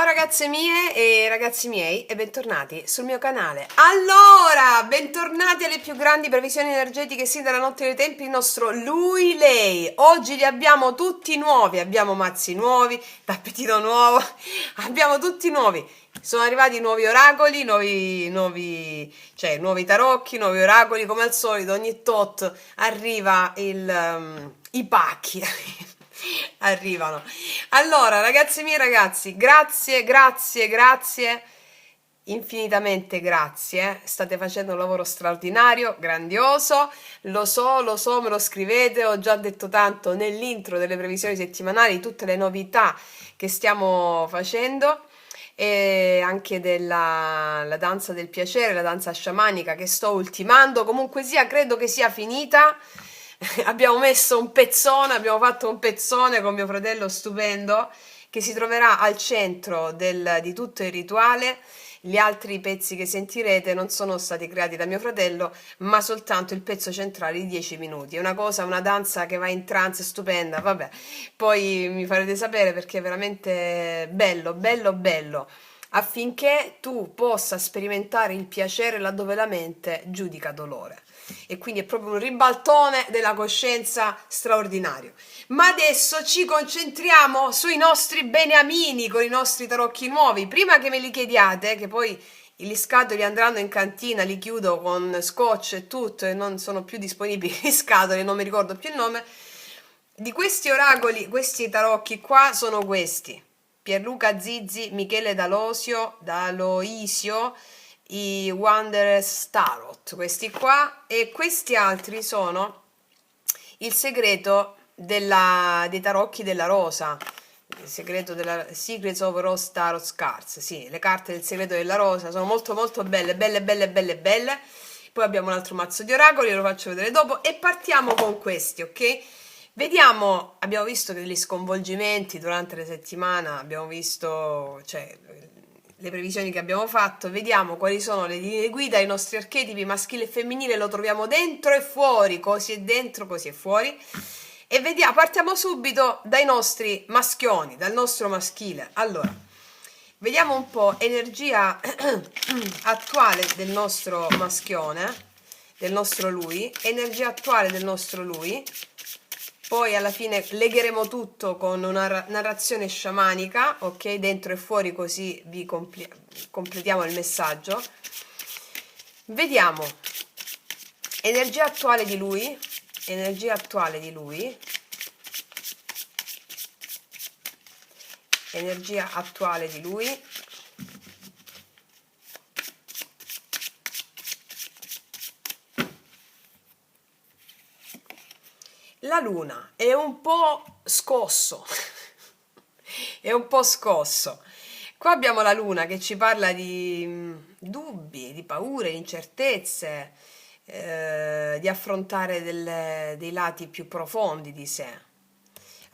Ciao ragazze mie e ragazzi miei e bentornati sul mio canale. Allora, bentornati alle più grandi previsioni energetiche sin dalla notte dei tempi, il nostro lui lei. Oggi li abbiamo tutti nuovi, abbiamo mazzi nuovi, tappetino nuovo, abbiamo tutti nuovi. Sono arrivati nuovi oracoli, nuovi tarocchi, nuovi oracoli, come al solito ogni tot arriva i pacchi. Arrivano. Allora, ragazzi miei ragazzi, grazie, infinitamente grazie. State facendo un lavoro straordinario, grandioso. Lo so, me lo scrivete. Ho già detto tanto nell'intro delle previsioni settimanali, tutte le novità che stiamo facendo. E anche della la danza del piacere, la danza sciamanica che sto ultimando. Comunque sia, credo che sia finita. Abbiamo messo un pezzone, abbiamo fatto un pezzone con mio fratello stupendo che si troverà al centro di tutto il rituale. Gli altri pezzi che sentirete non sono stati creati da mio fratello, ma soltanto il pezzo centrale di 10 minuti. È una danza che va in trance stupenda, vabbè. Poi mi farete sapere perché è veramente bello, affinché tu possa sperimentare il piacere laddove la mente giudica dolore. E quindi è proprio un ribaltone della coscienza straordinario. Ma adesso ci concentriamo sui nostri beniamini con i nostri tarocchi nuovi. Prima che me li chiediate, che poi gli scatoli andranno in cantina, li chiudo con scotch e tutto e non sono più disponibili gli scatoli, non mi ricordo più il nome. Di questi oracoli, questi tarocchi qua sono questi. Pierluca Zizzi, Michele Daloisio, i Wanderers Tarot, questi qua, e questi altri sono il segreto dei tarocchi della rosa, il segreto della Secrets of Rose Tarot Cards, sì, le carte del segreto della rosa sono molto belle. Poi abbiamo un altro mazzo di oracoli, lo faccio vedere dopo, e partiamo con questi, ok? Vediamo, abbiamo visto degli sconvolgimenti durante la settimana, abbiamo visto, cioè, le previsioni che abbiamo fatto, vediamo quali sono le linee guida, i nostri archetipi maschile e femminile, lo troviamo dentro e fuori, così è dentro, così è fuori. E vediamo, partiamo subito dai nostri maschioni, dal nostro maschile. Allora, vediamo un po' energia attuale del nostro maschione, del nostro lui, energia attuale del nostro lui. Poi alla fine legheremo tutto con una narrazione sciamanica, ok? Dentro e fuori, così vi completiamo il messaggio. Vediamo energia attuale di lui, energia attuale di lui, energia attuale di lui. La luna è un po' scosso, è un po' scosso. Qua abbiamo la luna che ci parla di dubbi, di paure, incertezze, di affrontare dei lati più profondi di sé.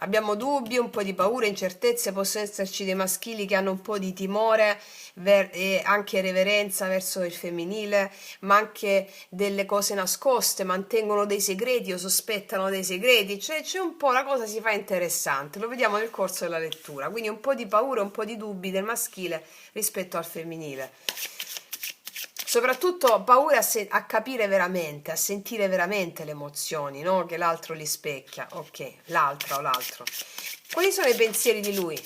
Abbiamo dubbi, un po' di paure, incertezze, possono esserci dei maschili che hanno un po' di timore e anche reverenza verso il femminile, ma anche delle cose nascoste, mantengono dei segreti o sospettano dei segreti, cioè c'è un po', la cosa si fa interessante, lo vediamo nel corso della lettura, quindi un po' di paura, un po' di dubbi del maschile rispetto al femminile. Soprattutto paura a capire veramente, a sentire veramente le emozioni, no? Che l'altro li specchia. Ok, l'altra o l'altro. Quali sono i pensieri di lui?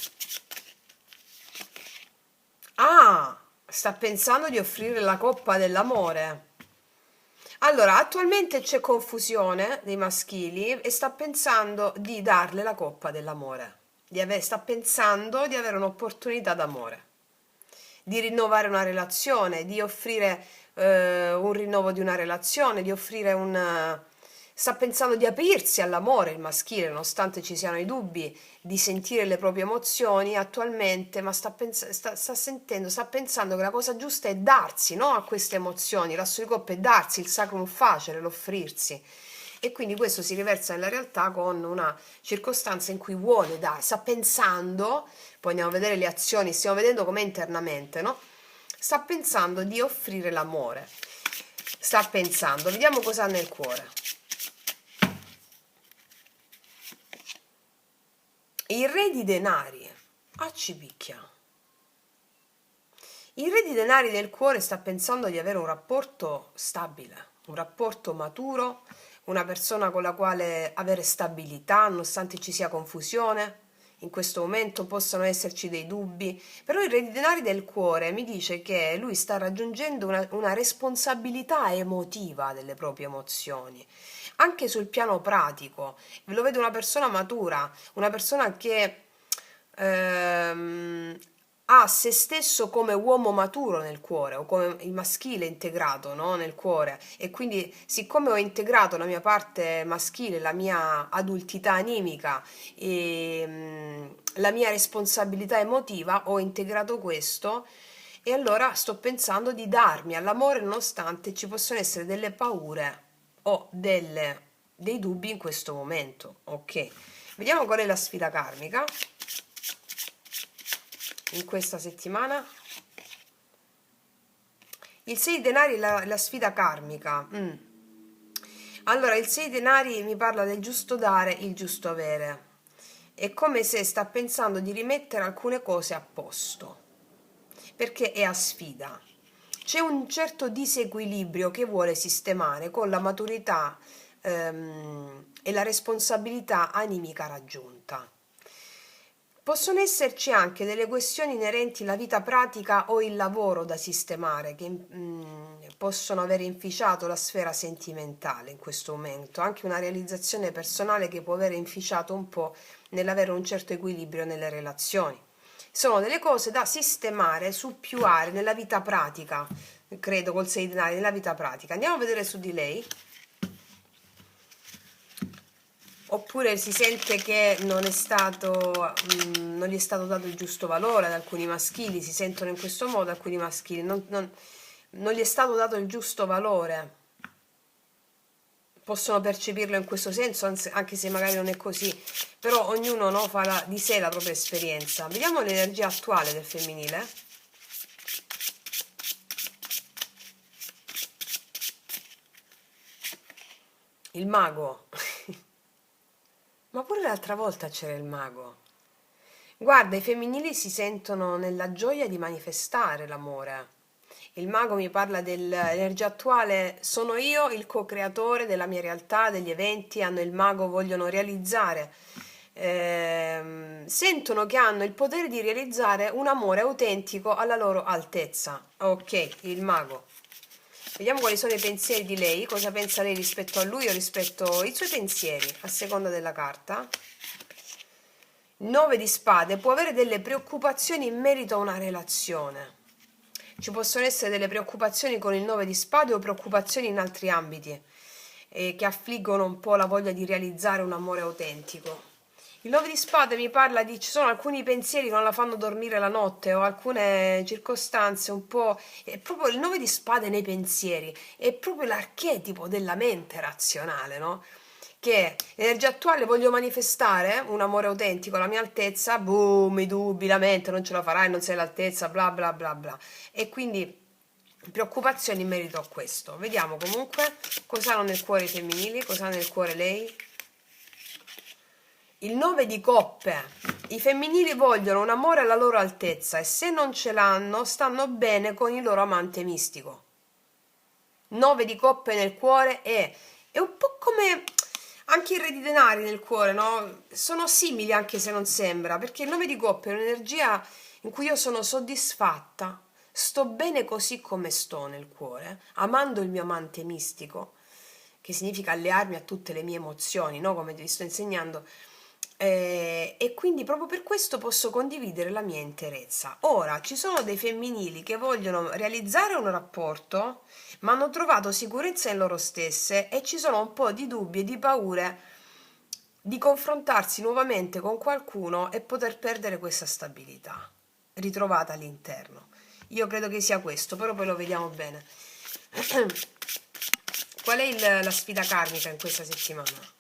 Ah, sta pensando di offrire la coppa dell'amore. Allora, attualmente c'è confusione dei maschili e sta pensando di darle la coppa dell'amore. Sta pensando di avere un'opportunità d'amore, di rinnovare una relazione, di offrire un rinnovo di una relazione, di offrire sta pensando di aprirsi all'amore il maschile, nonostante ci siano i dubbi di sentire le proprie emozioni attualmente, ma sta pensando che la cosa giusta è darsi, no, a queste emozioni, l'asso di coppa è darsi, il sacrum facere, l'offrirsi. E quindi questo si riversa nella realtà con una circostanza in cui vuole dare, sta pensando, poi andiamo a vedere le azioni, stiamo vedendo com'è internamente, no? Sta pensando di offrire l'amore, sta pensando, vediamo cosa ha nel cuore. Il re di denari, ci picchia. Il re di denari del cuore sta pensando di avere un rapporto stabile, un rapporto maturo, una persona con la quale avere stabilità, nonostante ci sia confusione. In questo momento possono esserci dei dubbi, però il re di denari del cuore mi dice che lui sta raggiungendo una responsabilità emotiva delle proprie emozioni, anche sul piano pratico. Lo vedo una persona matura, una persona che ehm, ha se stesso come uomo maturo nel cuore o come il maschile integrato, no, nel cuore, e quindi siccome ho integrato la mia parte maschile, la mia adultità animica e la mia responsabilità emotiva, ho integrato questo e allora sto pensando di darmi all'amore nonostante ci possono essere delle paure o dei dubbi in questo momento. Ok, vediamo qual è la sfida karmica in questa settimana. Il 6 denari è la sfida karmica. Allora, il 6 denari mi parla del giusto dare, il giusto avere. È come se sta pensando di rimettere alcune cose a posto, perché è a sfida. C'è un certo disequilibrio che vuole sistemare con la maturità e la responsabilità animica raggiunta. Possono esserci anche delle questioni inerenti alla vita pratica o il lavoro da sistemare che possono aver inficiato la sfera sentimentale in questo momento, anche una realizzazione personale che può aver inficiato un po' nell'avere un certo equilibrio nelle relazioni. Sono delle cose da sistemare su più aree nella vita pratica, credo col 6 denari, nella vita pratica. Andiamo a vedere su di lei. Oppure si sente che non gli è stato dato il giusto valore ad alcuni maschili, si sentono in questo modo alcuni maschili, non gli è stato dato il giusto valore. Possono percepirlo in questo senso, anche se magari non è così, però ognuno, no, fa di sé la propria esperienza. Vediamo l'energia attuale del femminile. Il mago. Ma pure l'altra volta c'era il mago. Guarda, i femminili si sentono nella gioia di manifestare l'amore. Il mago mi parla dell'energia attuale, sono io il co-creatore della mia realtà, degli eventi, hanno il mago, vogliono realizzare, sentono che hanno il potere di realizzare un amore autentico alla loro altezza. Ok, il mago. Vediamo quali sono i pensieri di lei, cosa pensa lei rispetto a lui o rispetto ai suoi pensieri, a seconda della carta. 9 di spade può avere delle preoccupazioni in merito a una relazione. Ci possono essere delle preoccupazioni con il 9 di spade o preoccupazioni in altri ambiti che affliggono un po' la voglia di realizzare un amore autentico. Il 9 di spade mi parla di ci sono alcuni pensieri che non la fanno dormire la notte o alcune circostanze un po'. È proprio il 9 di spade nei pensieri, è proprio l'archetipo della mente razionale, no? Che energia attuale voglio manifestare un amore autentico alla mia altezza, boom, i dubbi, la mente, non ce la farai, non sei all'altezza, bla bla bla bla. E quindi preoccupazioni in merito a questo. Vediamo comunque cosa hanno nel cuore i femminili, cosa ha nel cuore lei. Il 9 di coppe. I femminili vogliono un amore alla loro altezza e se non ce l'hanno stanno bene con il loro amante mistico. 9 di coppe nel cuore è un po' come anche il re di denari nel cuore, no? Sono simili anche se non sembra, perché il 9 di coppe è un'energia in cui io sono soddisfatta, sto bene così come sto nel cuore, amando il mio amante mistico, che significa allearmi a tutte le mie emozioni, no? Come vi sto insegnando. E quindi proprio per questo posso condividere la mia interezza. Ora, ci sono dei femminili che vogliono realizzare un rapporto, ma hanno trovato sicurezza in loro stesse e ci sono un po' di dubbi e di paure di confrontarsi nuovamente con qualcuno e poter perdere questa stabilità ritrovata all'interno. Io credo che sia questo, però poi lo vediamo bene. Qual è la sfida karmica in questa settimana?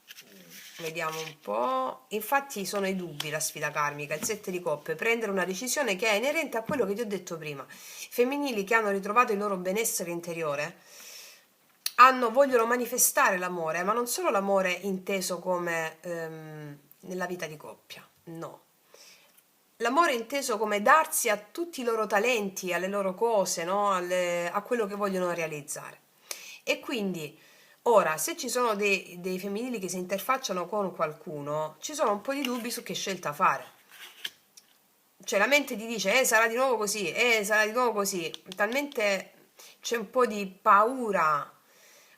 Vediamo un po'. Infatti sono i dubbi la sfida karmica, il 7 di coppe, prendere una decisione che è inerente a quello che ti ho detto prima. Femminili che hanno ritrovato il loro benessere interiore vogliono manifestare l'amore, ma non solo l'amore inteso come nella vita di coppia, no. l'amore inteso come darsi a tutti i loro talenti, alle loro cose, no? A quello che vogliono realizzare. E quindi, ora, se ci sono dei femminili che si interfacciano con qualcuno, ci sono un po' di dubbi su che scelta fare. Cioè la mente ti dice, sarà di nuovo così, sarà di nuovo così. Talmente c'è un po' di paura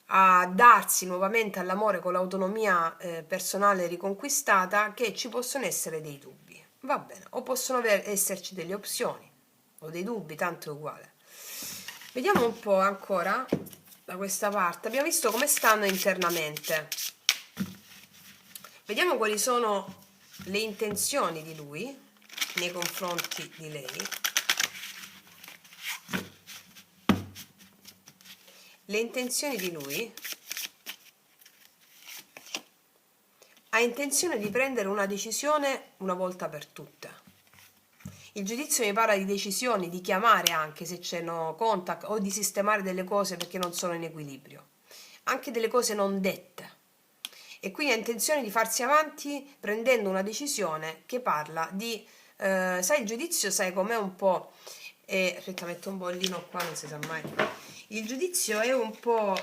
a darsi nuovamente all'amore con l'autonomia personale riconquistata che ci possono essere dei dubbi. Va bene, o possono esserci delle opzioni o dei dubbi, tanto è uguale. Vediamo un po' ancora da questa parte. Abbiamo visto come stanno internamente. Vediamo quali sono le intenzioni di lui nei confronti di lei. Le intenzioni di lui: ha intenzione di prendere una decisione una volta per tutte. Il giudizio mi parla di decisioni, di chiamare anche se c'è no contact, o di sistemare delle cose perché non sono in equilibrio, anche delle cose non dette. E quindi ha intenzione di farsi avanti prendendo una decisione che parla di, sai, il giudizio, sai com'è un po', aspetta, metto un bollino qua, non si sa mai. Il giudizio è un po'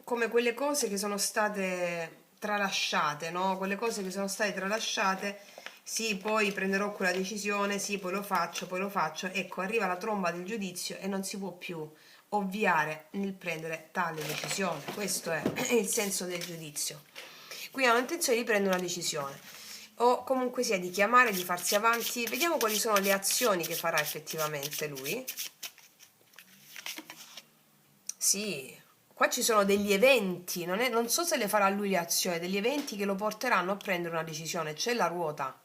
come quelle cose che sono state tralasciate, no? Quelle cose che sono state tralasciate, sì, poi prenderò quella decisione, sì, poi lo faccio, ecco, arriva la tromba del giudizio e non si può più ovviare nel prendere tale decisione. Questo è il senso del giudizio. Quindi hanno intenzione di prendere una decisione, o comunque sia di chiamare, di farsi avanti. Vediamo quali sono le azioni che farà effettivamente lui. Sì, qua ci sono degli eventi, non so se le farà lui le azioni, degli eventi che lo porteranno a prendere una decisione. C'è la ruota.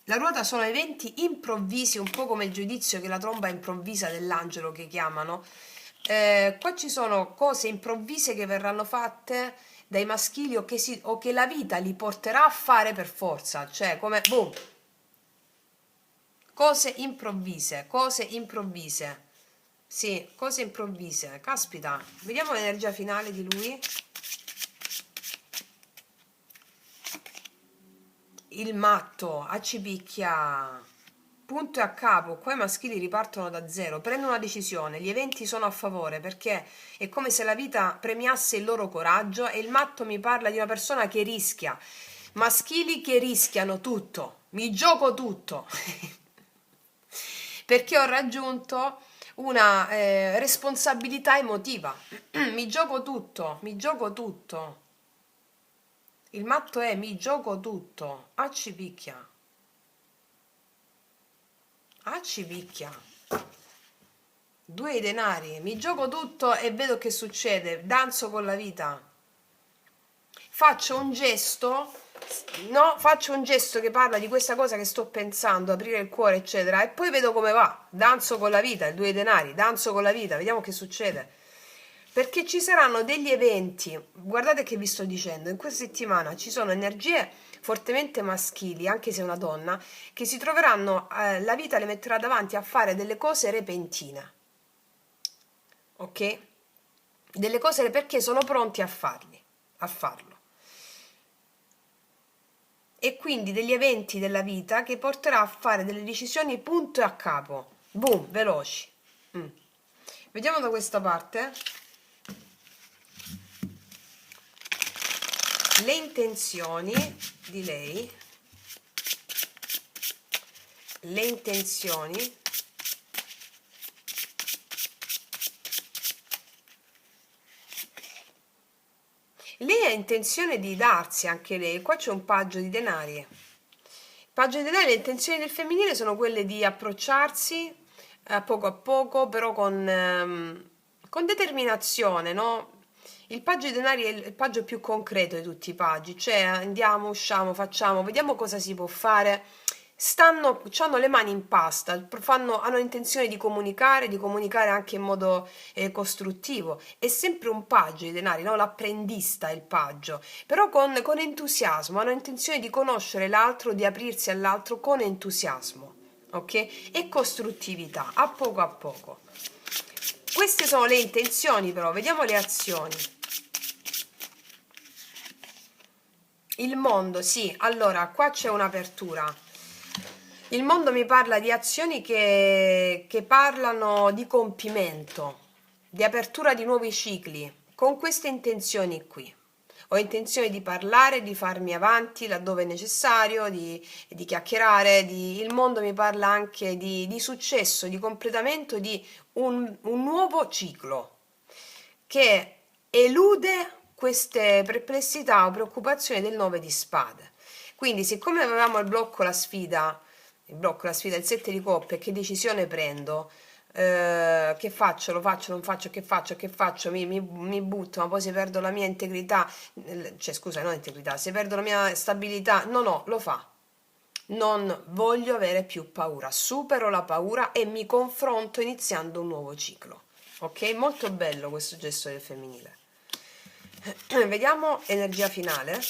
La ruota sono eventi improvvisi, un po' come il giudizio, che è la tromba improvvisa dell'angelo che chiamano. Qua ci sono cose improvvise che verranno fatte dai maschili o che la vita li porterà a fare per forza, cioè come boom, cose improvvise, sì, cose improvvise. Caspita, vediamo l'energia finale di lui. Il matto, accipicchia, punto e a capo. Qua i maschili ripartono da zero, prendono una decisione, gli eventi sono a favore perché è come se la vita premiasse il loro coraggio. E il matto mi parla di una persona che rischia, maschili che rischiano tutto, mi gioco tutto perché ho raggiunto una responsabilità emotiva. Mi gioco tutto, mi gioco tutto. Il matto è mi gioco tutto, accipicchia. Accipicchia. 2 denari, mi gioco tutto e vedo che succede, danzo con la vita. Faccio un gesto, no, faccio un gesto che parla di questa cosa che sto pensando, aprire il cuore, eccetera, e poi vedo come va. Danzo con la vita, il 2 denari, danzo con la vita, vediamo che succede. Perché ci saranno degli eventi, guardate che vi sto dicendo, in questa settimana ci sono energie fortemente maschili, anche se è una donna, che si troveranno, la vita le metterà davanti a fare delle cose repentine, ok? Delle cose perché sono pronti a farlo. E quindi degli eventi della vita che porterà a fare delle decisioni punto e a capo, boom, veloci. Vediamo da questa parte. Le intenzioni di lei, le intenzioni lei ha intenzione di darsi anche lei. Qua c'è un paggio di denari. Il paggio di denari, le intenzioni del femminile sono quelle di approcciarsi a poco, però con determinazione, no? Il paggio di denari è il paggio più concreto di tutti i paggi, cioè andiamo, usciamo, facciamo, vediamo cosa si può fare. Hanno le mani in pasta, hanno intenzione di comunicare anche in modo costruttivo. È sempre un paggio di denari, no? L'apprendista è il paggio, però con entusiasmo, hanno intenzione di conoscere l'altro, di aprirsi all'altro con entusiasmo, ok? E costruttività, a poco. Queste sono le intenzioni, però vediamo le azioni. Il mondo, sì, allora qua c'è un'apertura. Il mondo mi parla di azioni che parlano di compimento, di apertura di nuovi cicli, con queste intenzioni qui. Ho intenzione di parlare, di farmi avanti laddove è necessario, di chiacchierare, il mondo mi parla anche di successo, di completamento di un nuovo ciclo che elude queste perplessità o preoccupazioni del 9 di spade. Quindi, siccome avevamo il blocco, la sfida, il 7 di coppe, che decisione prendo? Che faccio? Lo faccio? Non faccio? Che faccio? Che faccio? Mi butto, ma poi se perdo la mia integrità, cioè scusa, non integrità, se perdo la mia stabilità, no, lo fa. Non voglio avere più paura, supero la paura e mi confronto iniziando un nuovo ciclo. Ok? Molto bello questo gesto del femminile. Vediamo energia finale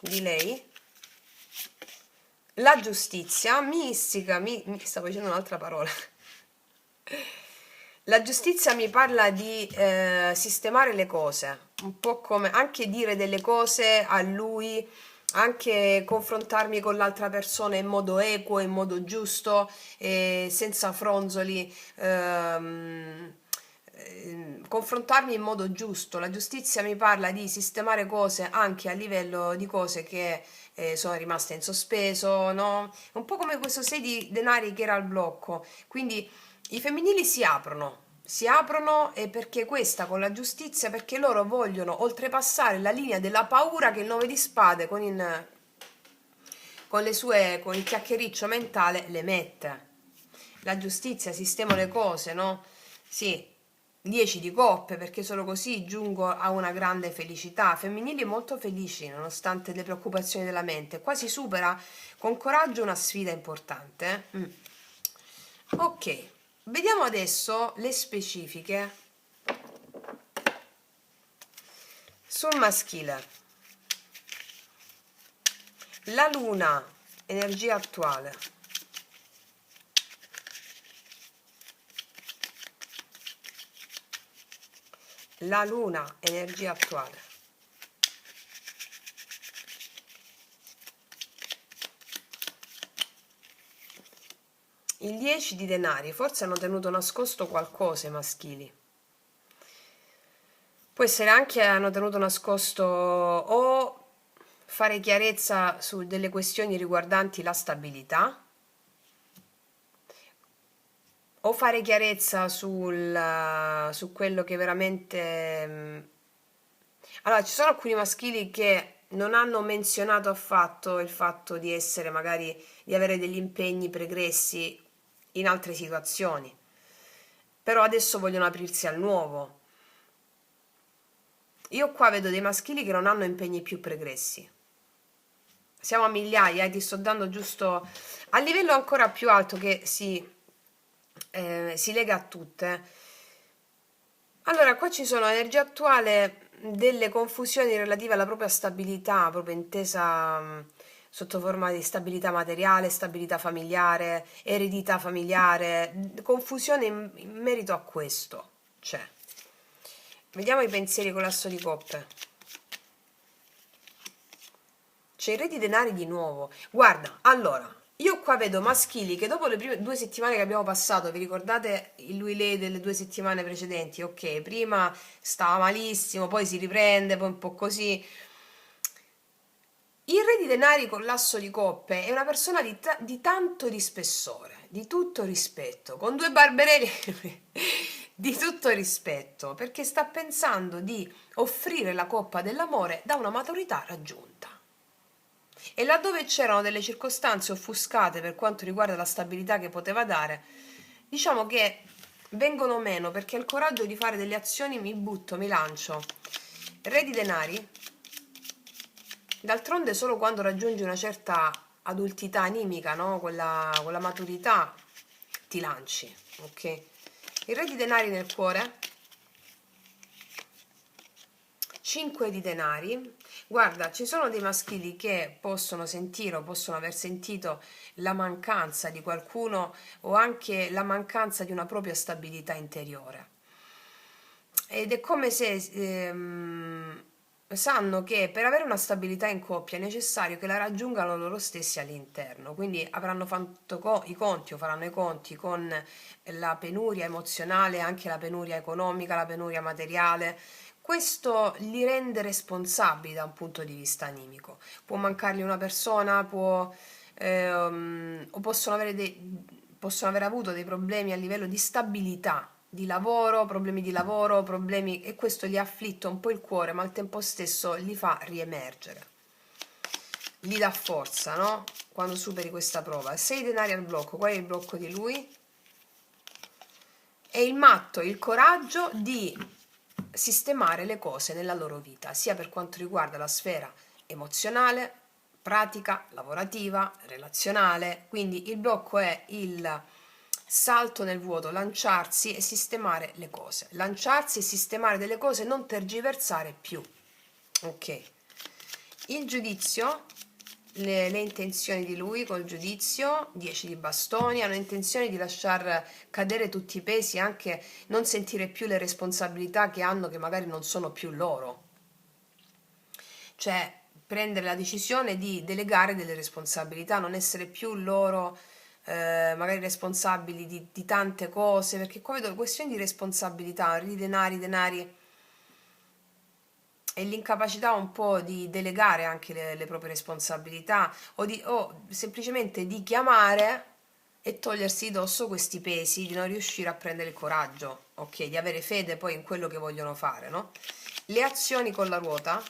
di lei. La giustizia mistica, stavo dicendo un'altra parola. La giustizia mi parla di sistemare le cose, un po' come anche dire delle cose a lui, anche confrontarmi con l'altra persona in modo equo, in modo giusto, senza fronzoli, confrontarmi in modo giusto. La giustizia mi parla di sistemare cose anche a livello di cose che sono rimaste in sospeso, no? Un po' come questo 6 di denari che era al blocco. Quindi i femminili si aprono e perché questa con la giustizia, perché loro vogliono oltrepassare la linea della paura che il 9 di spade con il chiacchiericcio mentale le mette. La giustizia, sistemo le cose, no? Sì, 10 di coppe, perché solo così giungo a una grande felicità. Femminili molto felici, nonostante le preoccupazioni della mente. Qua si supera con coraggio una sfida importante. Ok, vediamo adesso le specifiche sul maschile. La luna, energia attuale. La luna, energia attuale. Il 10 di denari, forse hanno tenuto nascosto qualcosa i maschili. Può essere anche hanno tenuto nascosto o fare chiarezza su delle questioni riguardanti la stabilità, o fare chiarezza su quello che veramente. Allora, ci sono alcuni maschili che non hanno menzionato affatto il fatto di essere magari di avere degli impegni pregressi in altre situazioni, però adesso vogliono aprirsi al nuovo. Io qua vedo dei maschili che non hanno impegni più pregressi. Siamo a migliaia, ti sto dando giusto a livello ancora più alto che si lega a tutte. Allora, qua ci sono energia attuale delle confusioni relative alla propria stabilità, proprio intesa sotto forma di stabilità materiale, stabilità familiare, eredità familiare, confusione in merito a questo c'è. Vediamo i pensieri con l'asso di coppe. C'è il re di denari di nuovo. Guarda, allora, io qua vedo maschili che dopo le prime 2 settimane che abbiamo passato, vi ricordate il lui-lei delle 2 settimane precedenti? Ok, prima stava malissimo, poi si riprende, poi un po' così. Il re di denari con l'asso di coppe è una persona di tanto di spessore, di tutto rispetto, con 2 barberelli di tutto rispetto, perché sta pensando di offrire la coppa dell'amore da una maturità raggiunta. E laddove c'erano delle circostanze offuscate per quanto riguarda la stabilità che poteva dare, diciamo che vengono meno perché il coraggio di fare delle azioni mi butto, mi lancio. Re di denari, d'altronde solo quando raggiungi una certa adultità animica, no? Con la maturità ti lanci, ok? Il re di denari nel cuore, 5 di denari. Guarda, ci sono dei maschili che possono sentire o possono aver sentito la mancanza di qualcuno o anche la mancanza di una propria stabilità interiore. Ed è come se sanno che per avere una stabilità in coppia è necessario che la raggiungano loro stessi all'interno, quindi avranno fatto i conti o faranno i conti con la penuria emozionale, anche la penuria economica, la penuria materiale. Questo li rende responsabili da un punto di vista animico. Può mancargli una persona, o possono aver avuto dei problemi a livello di stabilità di lavoro, problemi di lavoro, problemi, e questo gli afflitta un po' il cuore, ma al tempo stesso li fa riemergere, gli dà forza, no? Quando superi questa prova. 6 denari al blocco, qual è il blocco di lui? È il matto, il coraggio di sistemare le cose nella loro vita, sia per quanto riguarda la sfera emozionale, pratica, lavorativa, relazionale. Quindi il blocco è il salto nel vuoto, lanciarsi e sistemare le cose. Lanciarsi e sistemare delle cose, non tergiversare più. Ok. Il giudizio, le intenzioni di lui col giudizio, 10 di bastoni, hanno intenzione di lasciar cadere tutti i pesi, anche non sentire più le responsabilità che hanno, che magari non sono più loro. Cioè, prendere la decisione di delegare delle responsabilità, non essere più loro magari responsabili di tante cose, perché qua vedo questioni di responsabilità, di denari e l'incapacità un po' di delegare anche le proprie responsabilità o semplicemente di chiamare e togliersi di dosso questi pesi, di non riuscire a prendere il coraggio, ok, di avere fede poi in quello che vogliono fare, no? Le azioni con la ruota,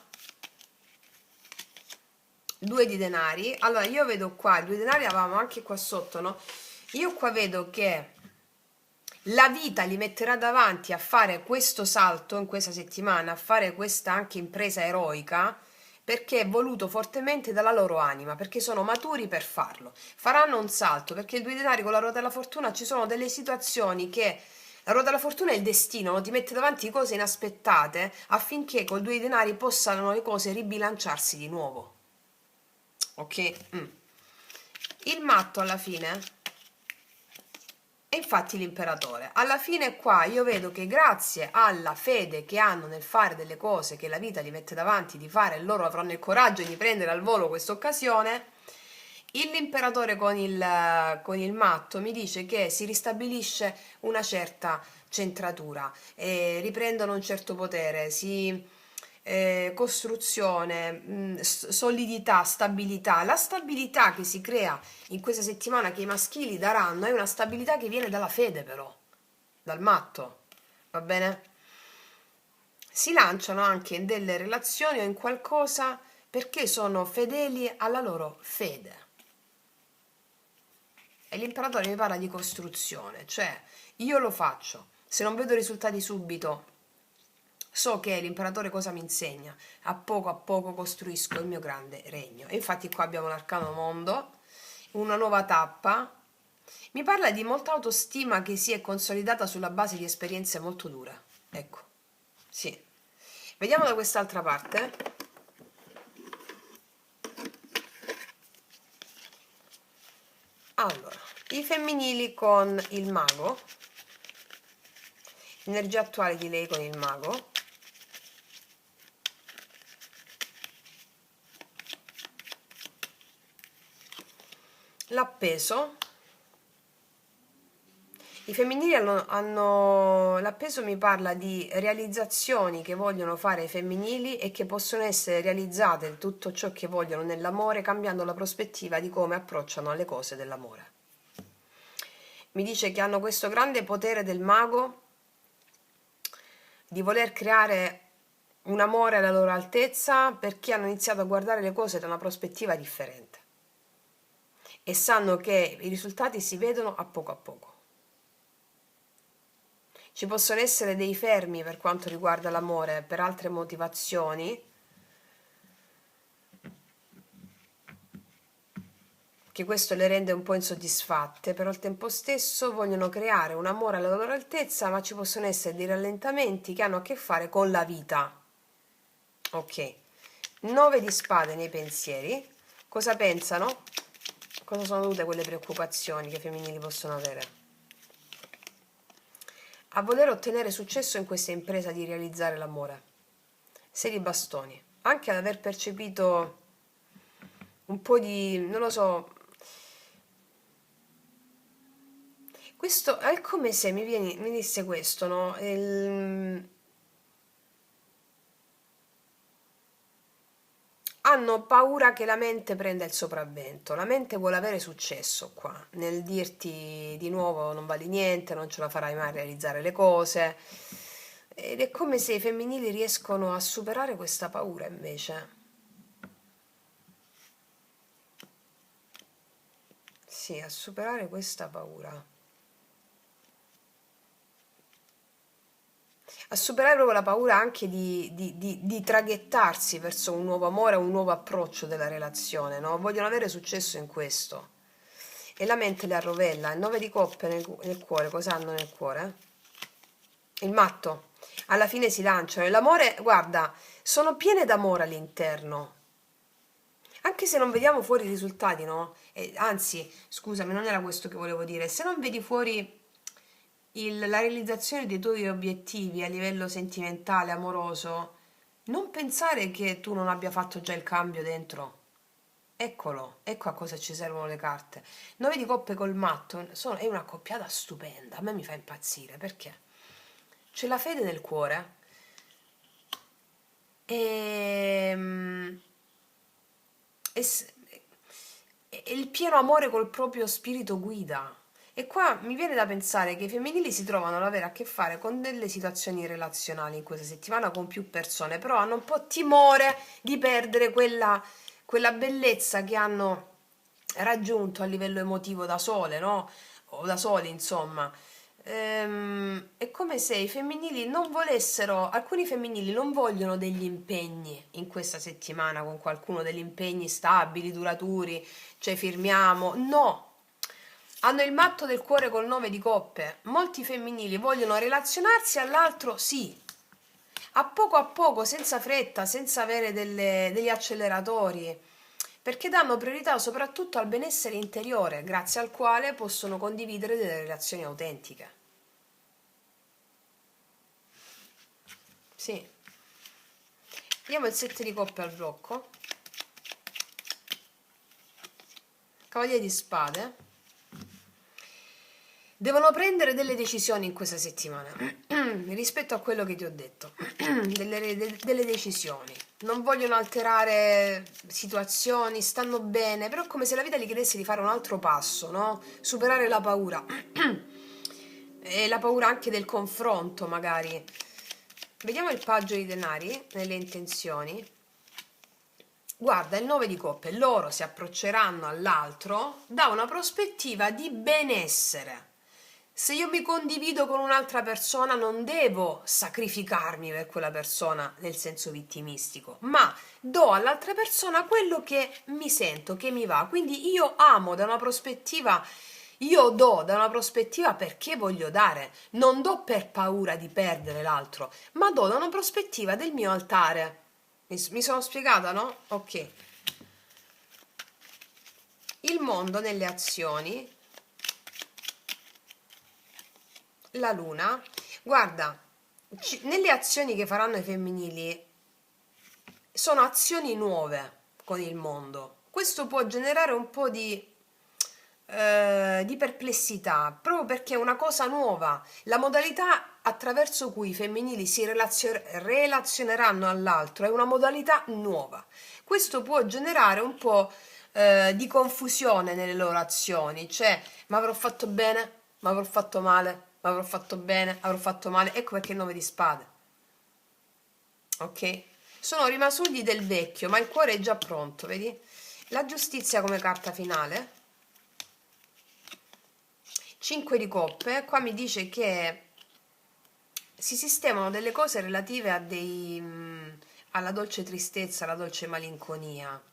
2 di denari. Allora io vedo qua, i 2 denari avevamo anche qua sotto, no? Io qua vedo che la vita li metterà davanti a fare questo salto in questa settimana, a fare questa anche impresa eroica, perché è voluto fortemente dalla loro anima, perché sono maturi per farlo. Faranno un salto, perché i 2 denari con la ruota della fortuna ci sono delle situazioni che la ruota della fortuna è il destino, no? Ti mette davanti cose inaspettate affinché col 2 denari possano le cose ribilanciarsi di nuovo. Ok? Il matto alla fine è infatti l'imperatore. Alla fine qua io vedo che grazie alla fede che hanno nel fare delle cose che la vita gli mette davanti di fare, loro avranno il coraggio di prendere al volo questa occasione. L'imperatore con il matto mi dice che si ristabilisce una certa centratura, riprendono un certo potere, costruzione, solidità, stabilità. La stabilità che si crea in questa settimana, che i maschili daranno, è una stabilità che viene dalla fede, però, dal matto, va bene? Si lanciano anche in delle relazioni o in qualcosa perché sono fedeli alla loro fede. E l'imperatore mi parla di costruzione, cioè io lo faccio, se non vedo risultati subito, so che l'imperatore cosa mi insegna, a poco costruisco il mio grande regno. E infatti qua abbiamo l'arcano mondo, una nuova tappa. Mi parla di molta autostima che si è consolidata sulla base di esperienze molto dure. Ecco, sì. Vediamo da quest'altra parte. Allora, i femminili con il mago, energia attuale di lei con il mago. L'appeso. I femminili l'appeso mi parla di realizzazioni che vogliono fare i femminili e che possono essere realizzate tutto ciò che vogliono nell'amore, cambiando la prospettiva di come approcciano alle cose dell'amore. Mi dice che hanno questo grande potere del mago di voler creare un amore alla loro altezza, perché hanno iniziato a guardare le cose da una prospettiva differente e sanno che i risultati si vedono a poco. Ci possono essere dei fermi per quanto riguarda l'amore per altre motivazioni, che questo le rende un po' insoddisfatte, però al tempo stesso vogliono creare un amore alla loro altezza, ma ci possono essere dei rallentamenti che hanno a che fare con la vita. Ok, 9 di spade nei pensieri. Cosa pensano? Cosa sono tutte quelle preoccupazioni che i femminili possono avere? A voler ottenere successo in questa impresa di realizzare l'amore. 6 di bastoni. anche ad aver percepito un po' di, non lo so, questo è come se mi disse questo, no? Hanno paura che la mente prenda il sopravvento. La mente vuole avere successo qua, nel dirti di nuovo non vali niente, non ce la farai mai a realizzare le cose. Ed è come se i femminili riescono a superare questa paura invece. Sì, a superare questa paura. A superare proprio la paura anche di traghettarsi verso un nuovo amore, un nuovo approccio della relazione, no? Vogliono avere successo in questo. E la mente le arrovella. Il 9 di coppe nel cuore, cosa hanno nel cuore? Il matto. Alla fine si lanciano. E l'amore, guarda, sono piene d'amore all'interno. Anche se non vediamo fuori i risultati, no? Anzi, scusami, non era questo che volevo dire. Se non vedi fuori la realizzazione dei tuoi obiettivi a livello sentimentale, amoroso, non pensare che tu non abbia fatto già il cambio dentro. Eccolo, ecco a cosa ci servono le carte. 9 di coppe col matto è una coppiata stupenda, a me mi fa impazzire perché c'è la fede nel cuore e, e s- e il pieno amore col proprio spirito guida. E qua mi viene da pensare che i femminili si trovano ad avere a che fare con delle situazioni relazionali in questa settimana con più persone, però hanno un po' timore di perdere quella bellezza che hanno raggiunto a livello emotivo da sole, no? O da soli, insomma. È come se i femminili non volessero, alcuni femminili non vogliono degli impegni in questa settimana con qualcuno, degli impegni stabili, duraturi, cioè firmiamo. No, hanno il matto del cuore col 9 di coppe. Molti femminili vogliono relazionarsi, all'altro sì, a poco, senza fretta, senza avere degli acceleratori, perché danno priorità soprattutto al benessere interiore, grazie al quale possono condividere delle relazioni autentiche. Sì. Vediamo il 7 di coppe al blocco. Cavaliere di spade. Devono prendere delle decisioni in questa settimana rispetto a quello che ti ho detto, delle decisioni. Non vogliono alterare situazioni, stanno bene, però è come se la vita gli chiedesse di fare un altro passo, no? Superare la paura e la paura anche del confronto, magari. Vediamo il paggio di denari nelle intenzioni. Guarda, il 9 di coppe, loro si approcceranno all'altro da una prospettiva di benessere. Se io mi condivido con un'altra persona non devo sacrificarmi per quella persona nel senso vittimistico, ma do all'altra persona quello che mi sento, che mi va. Quindi io amo da una prospettiva, io do da una prospettiva perché voglio dare, non do per paura di perdere l'altro, ma do da una prospettiva del mio altare. Mi sono spiegata, no? Ok. Il mondo nelle azioni, la luna, guarda, nelle azioni che faranno i femminili sono azioni nuove con il mondo. Questo può generare un po' di perplessità, proprio perché è una cosa nuova. La modalità attraverso cui i femminili si relazioneranno all'altro è una modalità nuova. Questo può generare un po' di confusione nelle loro azioni, cioè, ma avrò fatto bene? Ma avrò fatto male? Ma avrò fatto bene? Avrò fatto male? Ecco perché il 9 di spade. Ok? Sono rimasugli del vecchio, ma il cuore è già pronto, vedi? La giustizia come carta finale. 5 di coppe, qua mi dice che si sistemano delle cose relative alla dolce tristezza, alla dolce malinconia.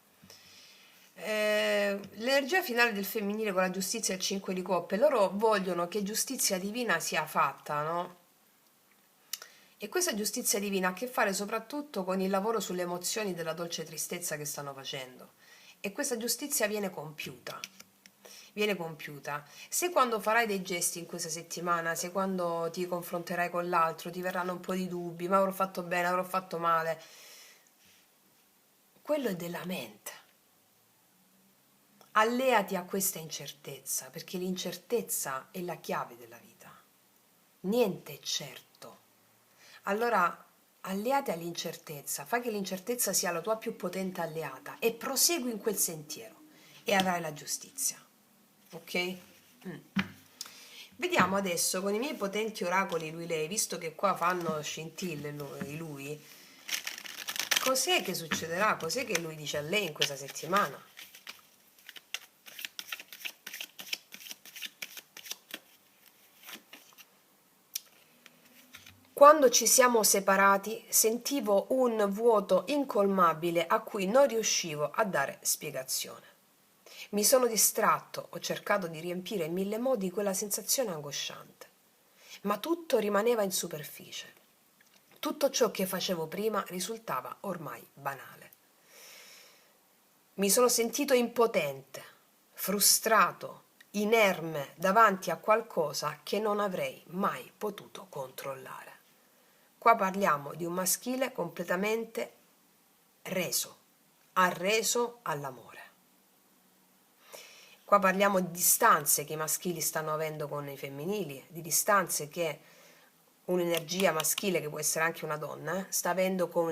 L'energia finale del femminile con la giustizia e il 5 di coppe, loro vogliono che giustizia divina sia fatta, no? E questa giustizia divina ha a che fare soprattutto con il lavoro sulle emozioni della dolce tristezza che stanno facendo. E questa giustizia viene compiuta. Viene compiuta. Se quando farai dei gesti in questa settimana, se quando ti confronterai con l'altro ti verranno un po' di dubbi, ma avrò fatto bene, avrò fatto male, quello è della mente. Alleati a questa incertezza, perché l'incertezza è la chiave della vita. Niente è certo. Allora, alleati all'incertezza, fai che l'incertezza sia la tua più potente alleata e prosegui in quel sentiero e avrai la giustizia. Ok? Vediamo adesso con i miei potenti oracoli lui-lei, visto che qua fanno scintille lui, cos'è che succederà? Cos'è che lui dice a lei in questa settimana? Quando ci siamo separati sentivo un vuoto incolmabile a cui non riuscivo a dare spiegazione. Mi sono distratto, ho cercato di riempire in mille modi quella sensazione angosciante, ma tutto rimaneva in superficie. Tutto ciò che facevo prima risultava ormai banale. Mi sono sentito impotente, frustrato, inerme davanti a qualcosa che non avrei mai potuto controllare. Qua parliamo di un maschile completamente arreso all'amore. Qua parliamo di distanze che i maschili stanno avendo con i femminili, di distanze che un'energia maschile, che può essere anche una donna, sta avendo con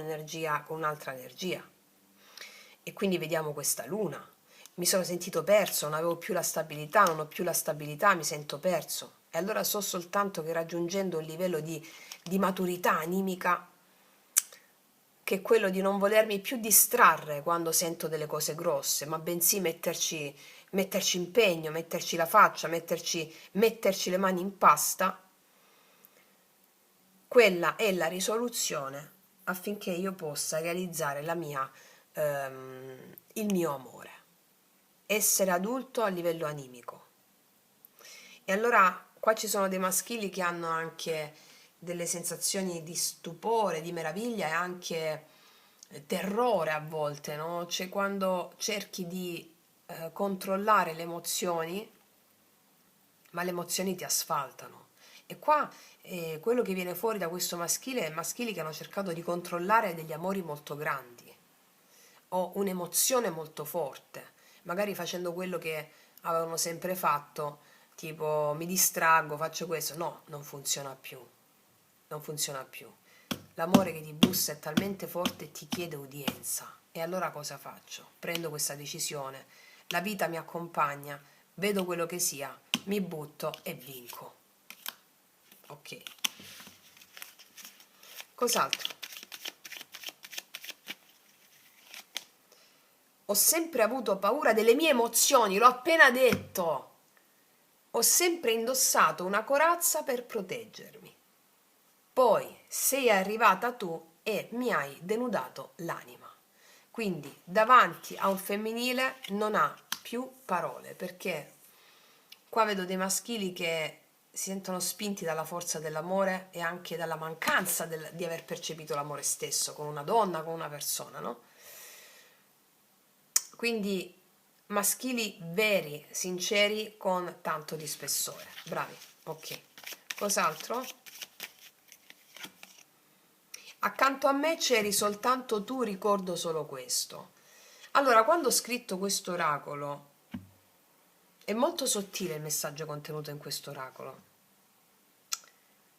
un'altra energia. E quindi vediamo questa luna. Mi sono sentito perso, non avevo più la stabilità, non ho più la stabilità, mi sento perso. E allora so soltanto che raggiungendo un livello di maturità animica, che è quello di non volermi più distrarre quando sento delle cose grosse, ma bensì metterci impegno, metterci la faccia, metterci le mani in pasta, quella è la risoluzione affinché io possa realizzare il mio amore, essere adulto a livello animico. E allora qua ci sono dei maschili che hanno anche delle sensazioni di stupore, di meraviglia e anche terrore a volte, no? Cioè quando cerchi di controllare le emozioni, ma le emozioni ti asfaltano. E qua quello che viene fuori da questo maschile è maschili che hanno cercato di controllare degli amori molto grandi o un'emozione molto forte, magari facendo quello che avevano sempre fatto, tipo mi distraggo, faccio questo. No, non funziona più. Non funziona più. L'amore che ti bussa è talmente forte e ti chiede udienza. E allora cosa faccio? Prendo questa decisione, la vita mi accompagna, vedo quello che sia, mi butto e vinco. Ok. Cos'altro? Ho sempre avuto paura delle mie emozioni, l'ho appena detto. Ho sempre indossato una corazza per proteggermi. Poi sei arrivata tu e mi hai denudato l'anima. Quindi davanti a un femminile non ha più parole, perché qua vedo dei maschili che si sentono spinti dalla forza dell'amore e anche dalla mancanza di aver percepito l'amore stesso con una donna, con una persona, no? Quindi maschili veri, sinceri, con tanto di spessore. Bravi, ok. Cos'altro? Accanto a me c'eri soltanto tu, ricordo solo questo. Allora, quando ho scritto questo oracolo, è molto sottile il messaggio contenuto in questo oracolo,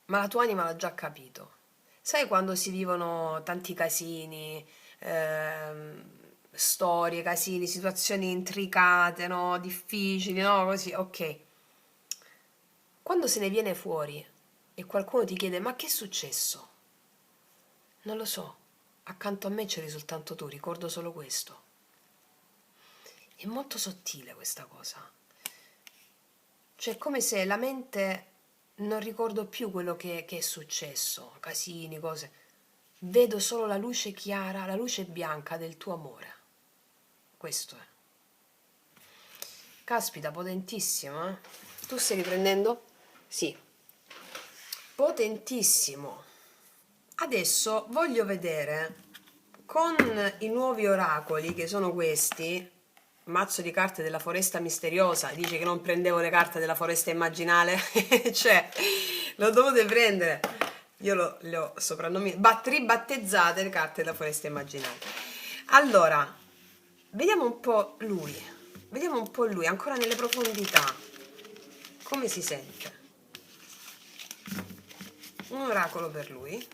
ma la tua anima l'ha già capito. Sai quando si vivono tanti casini, storie, casini, situazioni intricate, no? Difficili, no? Così, ok. Quando se ne viene fuori e qualcuno ti chiede ma che è successo? Non lo so, accanto a me c'eri soltanto tu, ricordo solo questo. È molto sottile questa cosa. Cioè è come se la mente non ricordo più quello che è successo, casini, cose. Vedo solo la luce chiara, la luce bianca del tuo amore. Questo è. Caspita, potentissimo, eh? Tu stai riprendendo? Sì. Potentissimo. Adesso voglio vedere con i nuovi oracoli, che sono questi, mazzo di carte della foresta misteriosa. Dice che non prendevo le carte della foresta immaginale, cioè lo dovete prendere. Io le ho soprannominate, ribattezzate le carte della foresta immaginale. Allora, vediamo un po' lui, ancora nelle profondità, come si sente. Un oracolo per lui.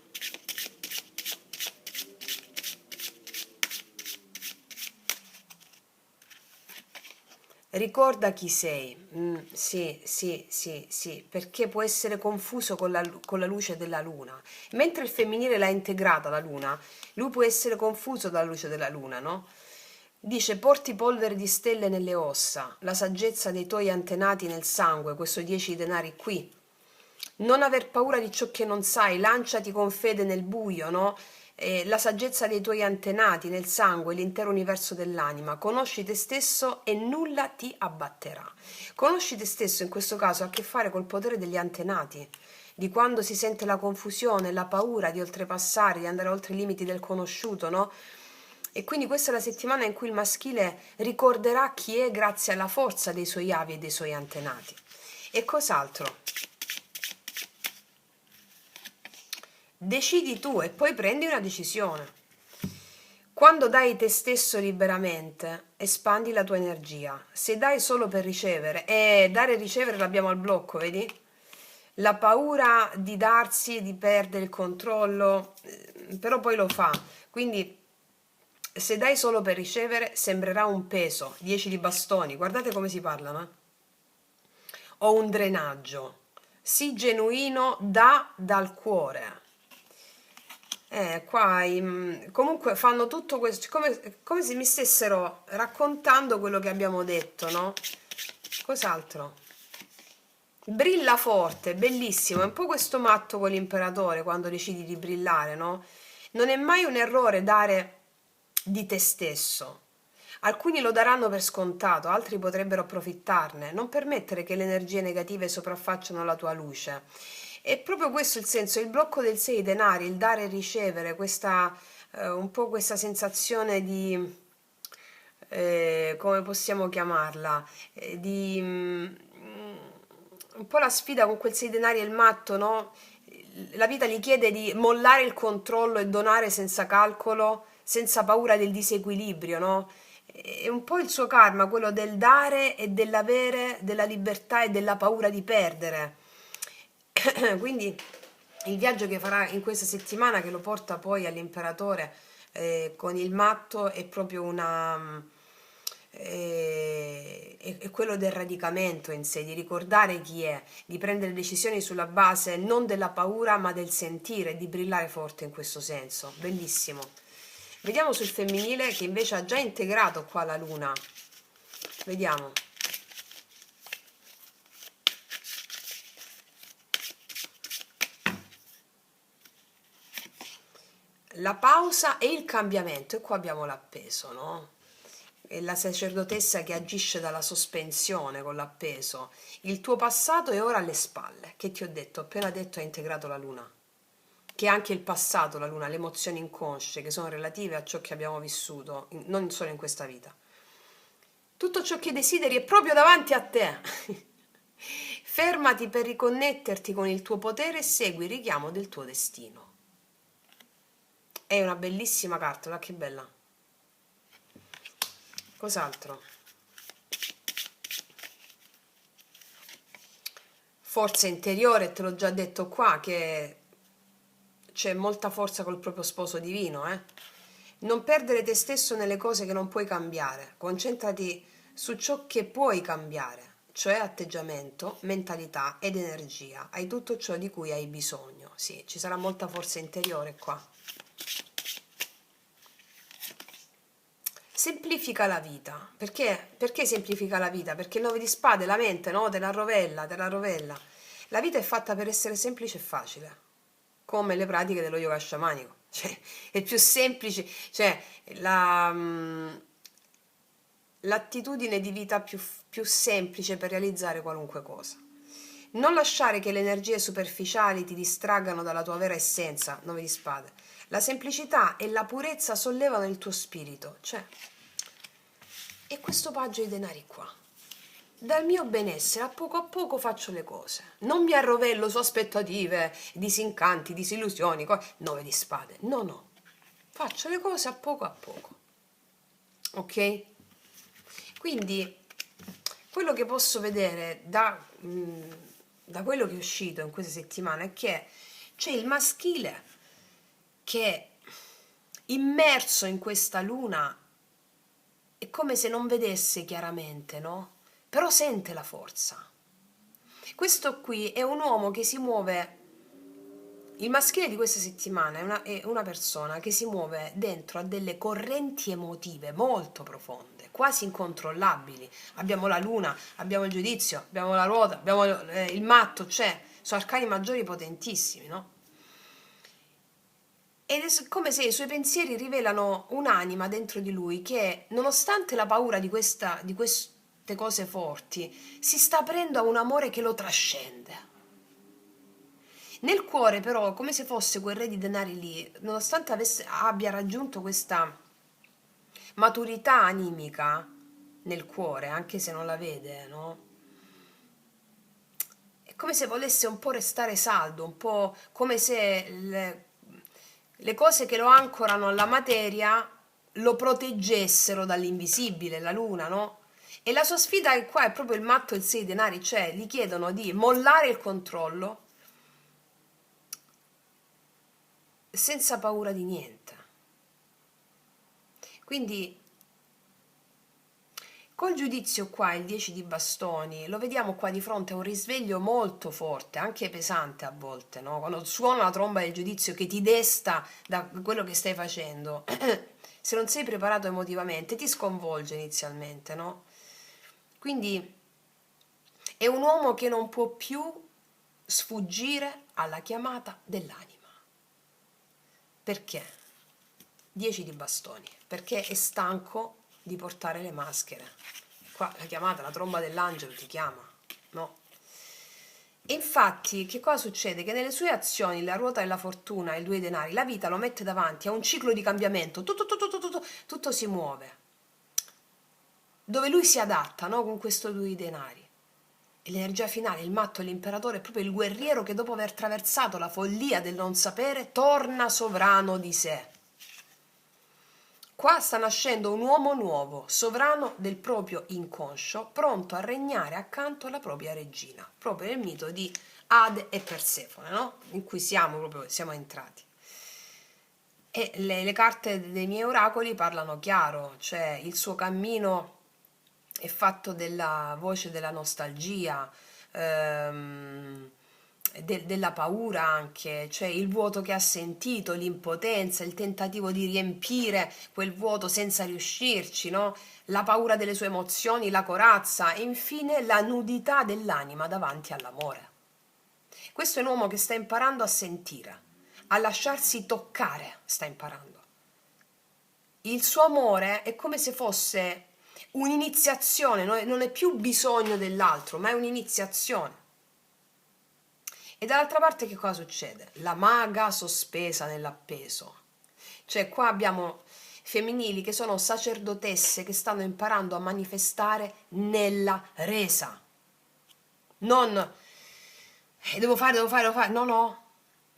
Ricorda chi sei. Sì, sì, sì, sì, perché può essere confuso con la luce della luna. Mentre il femminile l'ha integrata la luna, lui può essere confuso dalla luce della luna, no? Dice, porti polvere di stelle nelle ossa, la saggezza dei tuoi antenati nel sangue, questo 10 denari qui. Non aver paura di ciò che non sai, lanciati con fede nel buio, no? La saggezza dei tuoi antenati nel sangue, l'intero universo dell'anima. Conosci te stesso e nulla ti abbatterà. Conosci te stesso in questo caso ha a che fare col potere degli antenati, di quando si sente la confusione, la paura di oltrepassare, di andare oltre i limiti del conosciuto, no? E quindi questa è la settimana in cui il maschile ricorderà chi è grazie alla forza dei suoi avi e dei suoi antenati. E cos'altro? Decidi tu e poi prendi una decisione. Quando dai te stesso liberamente, espandi la tua energia. Se dai solo per ricevere, e dare e ricevere l'abbiamo al blocco, vedi? La paura di darsi, di perdere il controllo, però poi lo fa. Quindi se dai solo per ricevere, sembrerà un peso, 10 di bastoni, guardate come si parlano, o un drenaggio. Sii genuino, dal cuore. Qua comunque fanno tutto questo come se mi stessero raccontando quello che abbiamo detto, no? Cos'altro? Brilla forte, bellissimo, è un po' questo matto con l'imperatore quando decidi di brillare, no? Non è mai un errore dare di te stesso. Alcuni lo daranno per scontato, altri potrebbero approfittarne. Non permettere che le energie negative sopraffacciano la tua luce. È proprio questo il senso, il blocco del 6 denari, il dare e ricevere, un po' questa sensazione di, come possiamo chiamarla, un po' la sfida con quel 6 denari e il matto, no? La vita gli chiede di mollare il controllo e donare senza calcolo, senza paura del disequilibrio, no? È un po' il suo karma, quello del dare e dell'avere, della libertà e della paura di perdere. Quindi il viaggio che farà in questa settimana, che lo porta poi all'imperatore con il matto, è proprio è quello del radicamento in sé, di ricordare chi è, di prendere decisioni sulla base non della paura ma del sentire, di brillare forte in questo senso. Bellissimo. Vediamo sul femminile che invece ha già integrato qua la luna. Vediamo. La pausa e il cambiamento, e qua abbiamo l'appeso, no? È la sacerdotessa che agisce dalla sospensione con l'appeso. Il tuo passato è ora alle spalle. Che ti ho detto? Ho appena detto hai integrato la luna. Che è anche il passato, la luna, le emozioni inconsce che sono relative a ciò che abbiamo vissuto, non solo in questa vita. Tutto ciò che desideri è proprio davanti a te. Fermati per riconnetterti con il tuo potere e segui il richiamo del tuo destino. È una bellissima carta, guarda che bella. Cos'altro? Forza interiore, te l'ho già detto qua, che c'è molta forza col proprio sposo divino, Non perdere te stesso nelle cose che non puoi cambiare. Concentrati su ciò che puoi cambiare, cioè atteggiamento, mentalità ed energia. Hai tutto ciò di cui hai bisogno. Sì, ci sarà molta forza interiore qua. Semplifica la vita. Perché semplifica la vita? Perché il 9 di spade, la mente, no? Te la rovella, te la rovella. La vita è fatta per essere semplice e facile, come le pratiche dello yoga sciamanico. Cioè, è più semplice, cioè, l'attitudine di vita più semplice per realizzare qualunque cosa. Non lasciare che le energie superficiali ti distraggano dalla tua vera essenza, 9 di spade. La semplicità e la purezza sollevano il tuo spirito, cioè, e questo paggio di denari qua. Dal mio benessere a poco faccio le cose. Non mi arrovello su aspettative, disincanti, disillusioni, 9 di spade. No, no. Faccio le cose a poco a poco. ok? Quindi quello che posso vedere da quello che è uscito in questa settimana è che c'è il maschile che immerso in questa luna è come se non vedesse chiaramente, no? Però sente la forza. Questo qui è un uomo che si muove, il maschile di questa settimana è una persona che si muove dentro a delle correnti emotive molto profonde, quasi incontrollabili. Abbiamo la luna, abbiamo il giudizio, abbiamo la ruota, abbiamo il matto, cioè sono arcani maggiori potentissimi, no? Ed è come se i suoi pensieri rivelano un'anima dentro di lui che, nonostante la paura di queste cose forti, si sta aprendo a un amore che lo trascende. Nel cuore, però, come se fosse quel re di denari lì, nonostante abbia raggiunto questa maturità animica nel cuore, anche se non la vede, no? È come se volesse un po' restare saldo, un po' come se le cose che lo ancorano alla materia lo proteggessero dall'invisibile, la luna, no? E la sua sfida è qua, è proprio il matto e il 6 denari, cioè gli chiedono di mollare il controllo senza paura di niente. Quindi col giudizio qua, il 10 di bastoni, lo vediamo qua di fronte a un risveglio molto forte, anche pesante a volte, no? Quando suona la tromba del giudizio che ti desta da quello che stai facendo, se non sei preparato emotivamente, ti sconvolge inizialmente, no? Quindi è un uomo che non può più sfuggire alla chiamata dell'anima. Perché? 10 di bastoni, perché è stanco di portare le maschere. Qua la chiamata, la tromba dell'angelo ti chiama, no? E infatti, che cosa succede? Che nelle sue azioni, la ruota della fortuna e i 2 denari, la vita lo mette davanti a un ciclo di cambiamento, tutto si muove, dove lui si adatta, no? Con questo 2 denari. E l'energia finale, il matto e l'imperatore, è proprio il guerriero che dopo aver attraversato la follia del non sapere, torna sovrano di sé. Qua sta nascendo un uomo nuovo, sovrano del proprio inconscio, pronto a regnare accanto alla propria regina, proprio nel mito di Ade e Persefone, no? In cui siamo entrati. E le carte dei miei oracoli parlano chiaro, cioè il suo cammino è fatto della voce della nostalgia, della paura anche, cioè il vuoto che ha sentito, l'impotenza, il tentativo di riempire quel vuoto senza riuscirci, no? La paura delle sue emozioni, la corazza e infine la nudità dell'anima davanti all'amore. Questo è un uomo che sta imparando a sentire, a lasciarsi toccare, sta imparando. Il suo amore è come se fosse un'iniziazione, non è più bisogno dell'altro, ma è un'iniziazione. E dall'altra parte che cosa succede? La maga sospesa nell'appeso. Cioè qua abbiamo femminili che sono sacerdotesse che stanno imparando a manifestare nella resa. Non devo fare, no, no.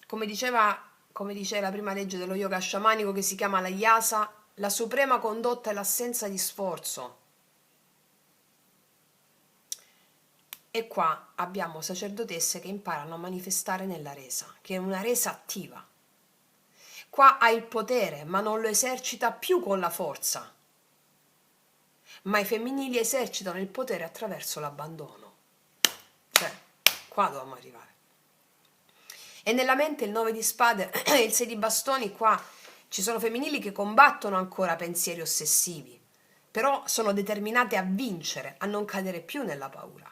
Come dice la prima legge dello yoga sciamanico che si chiama la yasa, la suprema condotta è l'assenza di sforzo. E qua abbiamo sacerdotesse che imparano a manifestare nella resa, che è una resa attiva. Qua ha il potere, ma non lo esercita più con la forza. Ma i femminili esercitano il potere attraverso l'abbandono. Cioè, qua dobbiamo arrivare. E nella mente il 9 di spade e il 6 di bastoni, qua ci sono femminili che combattono ancora pensieri ossessivi, però sono determinate a vincere, a non cadere più nella paura.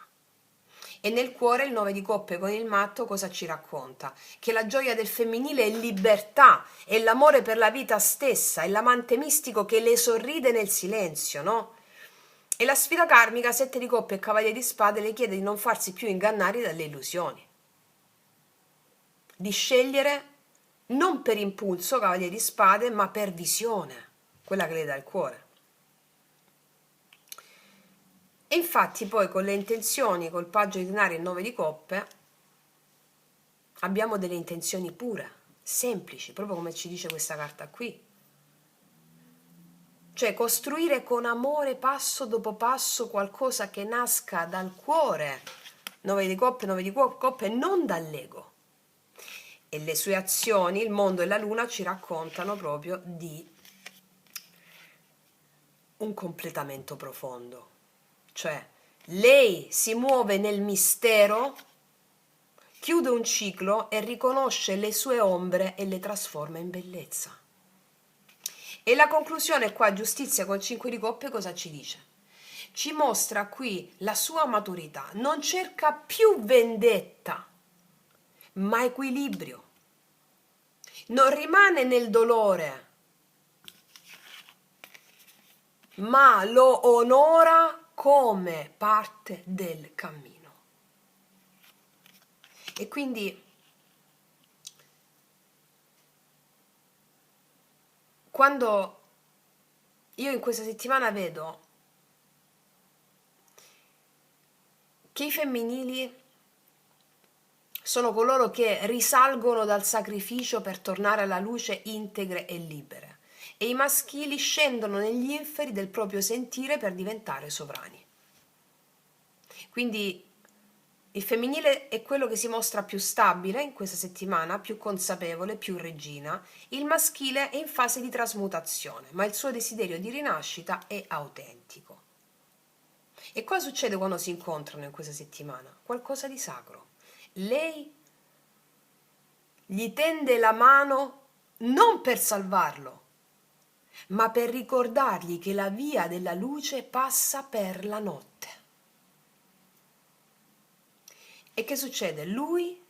E nel cuore il 9 di coppe con il matto cosa ci racconta? Che la gioia del femminile è libertà, è l'amore per la vita stessa, è l'amante mistico che le sorride nel silenzio, no? E la sfida karmica, 7 di coppe e cavaliere di spade, le chiede di non farsi più ingannare dalle illusioni. Di scegliere non per impulso, cavaliere di spade, ma per visione, quella che le dà il cuore. E infatti poi con le intenzioni, col paggio di denari e il 9 di coppe, abbiamo delle intenzioni pure, semplici, proprio come ci dice questa carta qui. Cioè costruire con amore passo dopo passo qualcosa che nasca dal cuore, 9 di coppe, non dall'ego. E le sue azioni, il mondo e la luna ci raccontano proprio di un completamento profondo. Cioè lei si muove nel mistero, chiude un ciclo e riconosce le sue ombre e le trasforma in bellezza. E la conclusione qua, giustizia con 5 di coppe, cosa ci dice? Ci mostra qui la sua maturità, non cerca più vendetta, ma equilibrio. Non rimane nel dolore, ma lo onora come parte del cammino. E quindi quando io in questa settimana vedo che i femminili sono coloro che risalgono dal sacrificio per tornare alla luce integre e libere, e i maschili scendono negli inferi del proprio sentire per diventare sovrani. Quindi il femminile è quello che si mostra più stabile in questa settimana, più consapevole, più regina. Il maschile è in fase di trasmutazione, ma il suo desiderio di rinascita è autentico. E cosa succede quando si incontrano in questa settimana? Qualcosa di sacro. Lei gli tende la mano non per salvarlo, ma per ricordargli che la via della luce passa per la notte. E che succede? Lui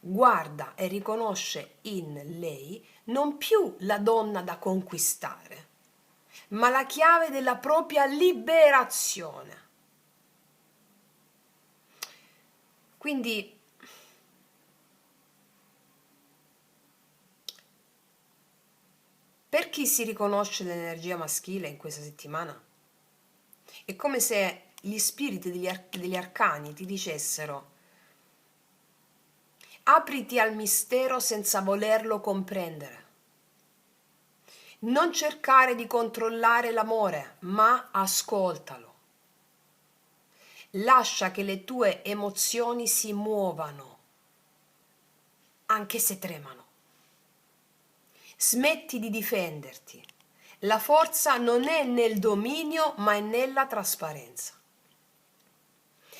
guarda e riconosce in lei non più la donna da conquistare, ma la chiave della propria liberazione. Quindi per chi si riconosce l'energia maschile in questa settimana, è come se gli spiriti degli arcani ti dicessero: apriti al mistero senza volerlo comprendere. Non cercare di controllare l'amore, ma ascoltalo. Lascia che le tue emozioni si muovano, anche se tremano. Smetti di difenderti. La forza non è nel dominio, ma è nella trasparenza.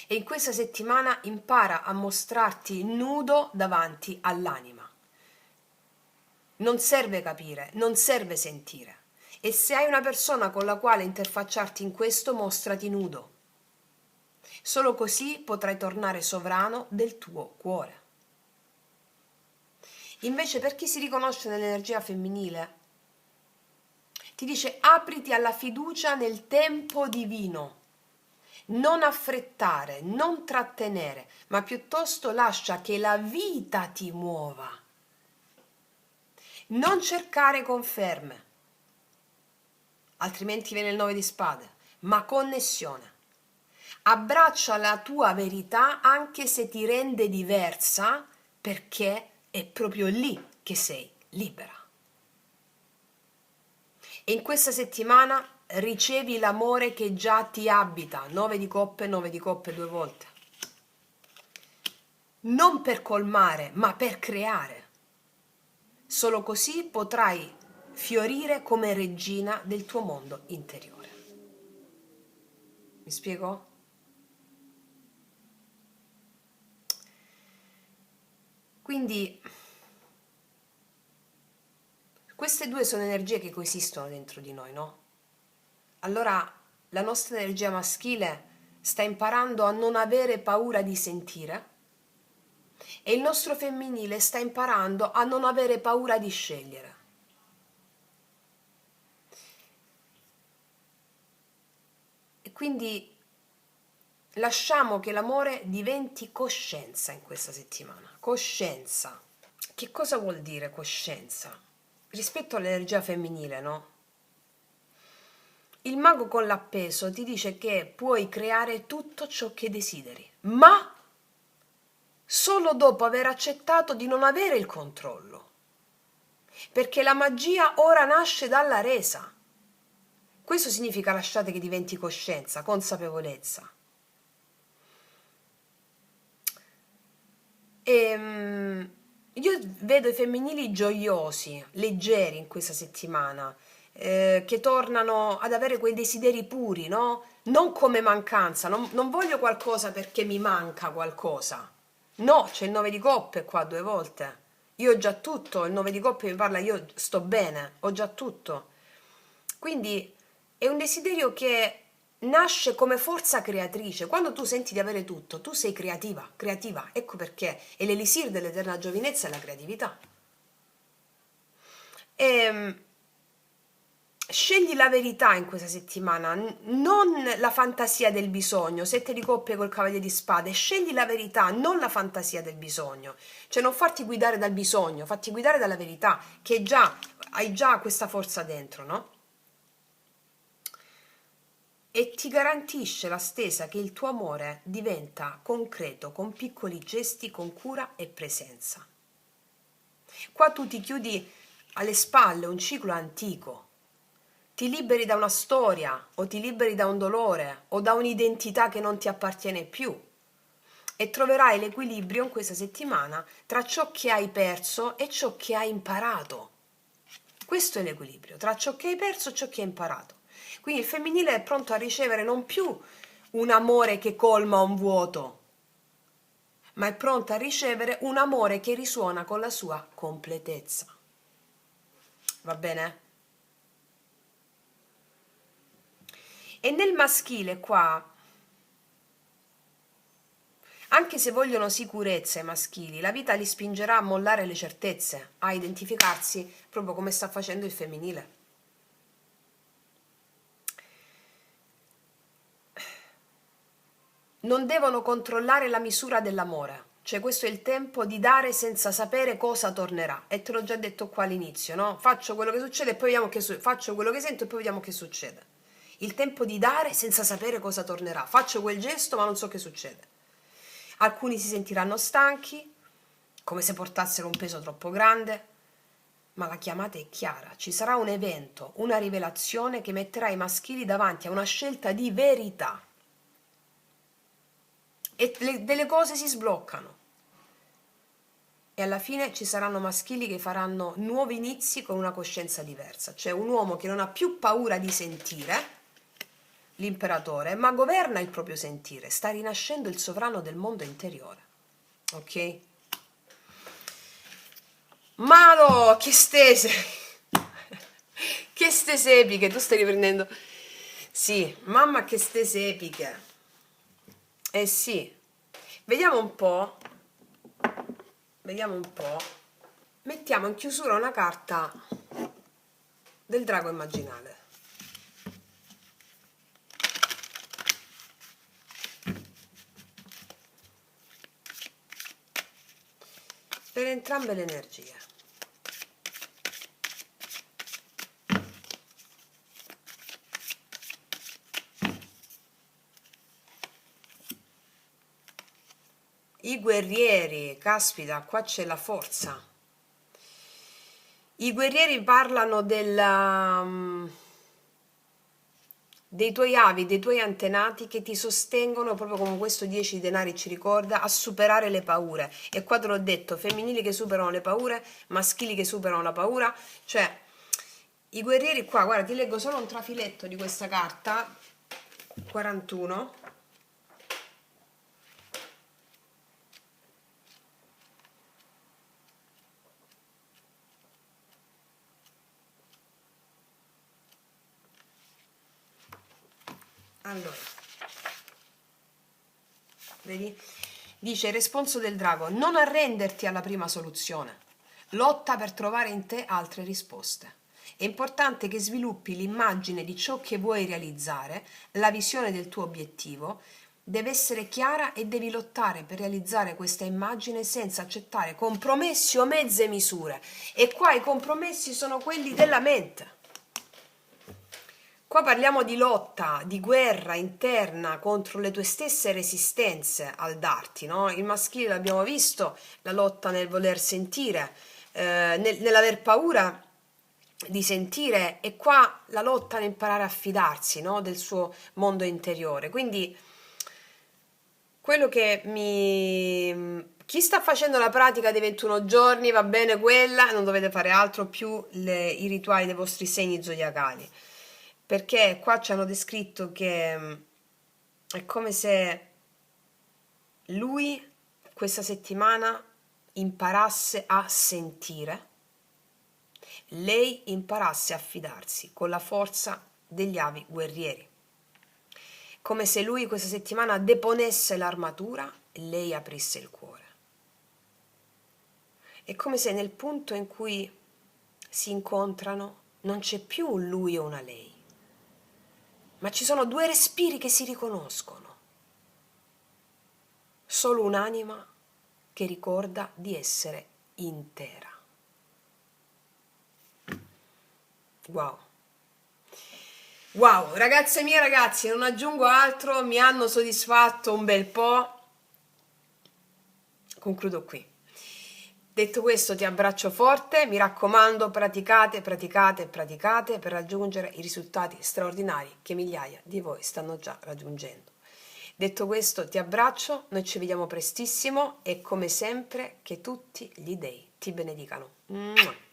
E in questa settimana impara a mostrarti nudo davanti all'anima. Non serve capire, non serve sentire. E se hai una persona con la quale interfacciarti in questo, mostrati nudo. Solo così potrai tornare sovrano del tuo cuore. Invece, per chi si riconosce nell'energia femminile, ti dice: apriti alla fiducia nel tempo divino. Non affrettare, non trattenere, ma piuttosto lascia che la vita ti muova. Non cercare conferme, altrimenti viene il 9 di spade, ma connessione. Abbraccia la tua verità anche se ti rende diversa, perché è proprio lì che sei libera. E in questa settimana ricevi l'amore che già ti abita, 9 di coppe 2 volte. Non per colmare, ma per creare. Solo così potrai fiorire come regina del tuo mondo interiore. Mi spiego? Quindi queste due sono energie che coesistono dentro di noi, no? Allora la nostra energia maschile sta imparando a non avere paura di sentire, e il nostro femminile sta imparando a non avere paura di scegliere. E quindi lasciamo che l'amore diventi coscienza in questa settimana. Coscienza. Che cosa vuol dire coscienza? Rispetto all'energia femminile, no? Il mago con l'appeso ti dice che puoi creare tutto ciò che desideri, ma solo dopo aver accettato di non avere il controllo, perché la magia ora nasce dalla resa. Questo significa lasciate che diventi coscienza, consapevolezza. Io vedo i femminili gioiosi, leggeri in questa settimana, che tornano ad avere quei desideri puri, no? Non come mancanza, non voglio qualcosa perché mi manca qualcosa. No, c'è il 9 di coppe qua 2 volte. Io ho già tutto, il 9 di coppe mi parla, io sto bene, ho già tutto. Quindi è un desiderio che nasce come forza creatrice. Quando tu senti di avere tutto, tu sei creativa, creativa. Ecco perché. E l'elisir dell'eterna giovinezza è la creatività. E, scegli la verità in questa settimana, non la fantasia del bisogno. 7 di coppie col cavaliere di spade. Scegli la verità, non la fantasia del bisogno. Cioè non farti guidare dal bisogno, fatti guidare dalla verità, che hai già questa forza dentro, no? E ti garantisce la stesa che il tuo amore diventa concreto con piccoli gesti, con cura e presenza. Qua tu ti chiudi alle spalle un ciclo antico, ti liberi da una storia o ti liberi da un dolore o da un'identità che non ti appartiene più e troverai l'equilibrio in questa settimana tra ciò che hai perso e ciò che hai imparato. Questo è l'equilibrio tra ciò che hai perso e ciò che hai imparato. Quindi il femminile è pronto a ricevere non più un amore che colma un vuoto, ma è pronto a ricevere un amore che risuona con la sua completezza. Va bene? E nel maschile qua, anche se vogliono sicurezze maschili, la vita li spingerà a mollare le certezze, a identificarsi proprio come sta facendo il femminile. Non devono controllare la misura dell'amore, cioè questo è il tempo di dare senza sapere cosa tornerà. E te l'ho già detto qua all'inizio, no? Faccio quello che succede e poi vediamo faccio quello che sento e poi vediamo che succede. Il tempo di dare senza sapere cosa tornerà. Faccio quel gesto ma non so che succede. Alcuni si sentiranno stanchi, come se portassero un peso troppo grande, ma la chiamata è chiara. Ci sarà un evento, una rivelazione che metterà i maschili davanti a una scelta di verità. E delle cose si sbloccano e alla fine ci saranno maschili che faranno nuovi inizi con una coscienza diversa, cioè un uomo che non ha più paura di sentire, l'imperatore, ma governa il proprio sentire, sta rinascendo il sovrano del mondo interiore. Ok? Malo, che stese! Che stese epiche, tu stai riprendendo. Sì, mamma, che stese epiche. Eh sì, vediamo un po', mettiamo in chiusura una carta del drago immaginale. Per entrambe le energie. I guerrieri, caspita, qua c'è la forza. I guerrieri parlano dei tuoi avi, dei tuoi antenati che ti sostengono, proprio come questo 10 di denari ci ricorda, a superare le paure. E qua te l'ho detto, femminili che superano le paure, maschili che superano la paura. Cioè, i guerrieri qua, guarda, ti leggo solo un trafiletto di questa carta, 41. Allora, vedi? Dice il responso del drago: non arrenderti alla prima soluzione, lotta per trovare in te altre risposte. È importante che sviluppi l'immagine di ciò che vuoi realizzare, la visione del tuo obiettivo deve essere chiara e devi lottare per realizzare questa immagine senza accettare compromessi o mezze misure. E qua i compromessi sono quelli della mente. Qua parliamo di lotta, di guerra interna contro le tue stesse resistenze al darti, no? Il maschile l'abbiamo visto, la lotta nel voler sentire, nell'aver paura di sentire, e qua la lotta a imparare a fidarsi, no, del suo mondo interiore. Quindi quello che chi sta facendo la pratica dei 21 giorni, va bene quella, non dovete fare altro più i rituali dei vostri segni zodiacali, perché qua ci hanno descritto che è come se lui questa settimana imparasse a sentire, lei imparasse a fidarsi con la forza degli avi guerrieri. Come se lui questa settimana deponesse l'armatura e lei aprisse il cuore. È come se nel punto in cui si incontrano non c'è più un lui o una lei, ma ci sono due respiri che si riconoscono. Solo un'anima che ricorda di essere intera. Wow. Wow, ragazze mie, ragazzi, non aggiungo altro, mi hanno soddisfatto un bel po'. Concludo qui. Detto questo, ti abbraccio forte, mi raccomando, praticate, praticate, praticate per raggiungere i risultati straordinari che migliaia di voi stanno già raggiungendo. Detto questo, ti abbraccio, noi ci vediamo prestissimo e come sempre che tutti gli dei ti benedicano. Mua.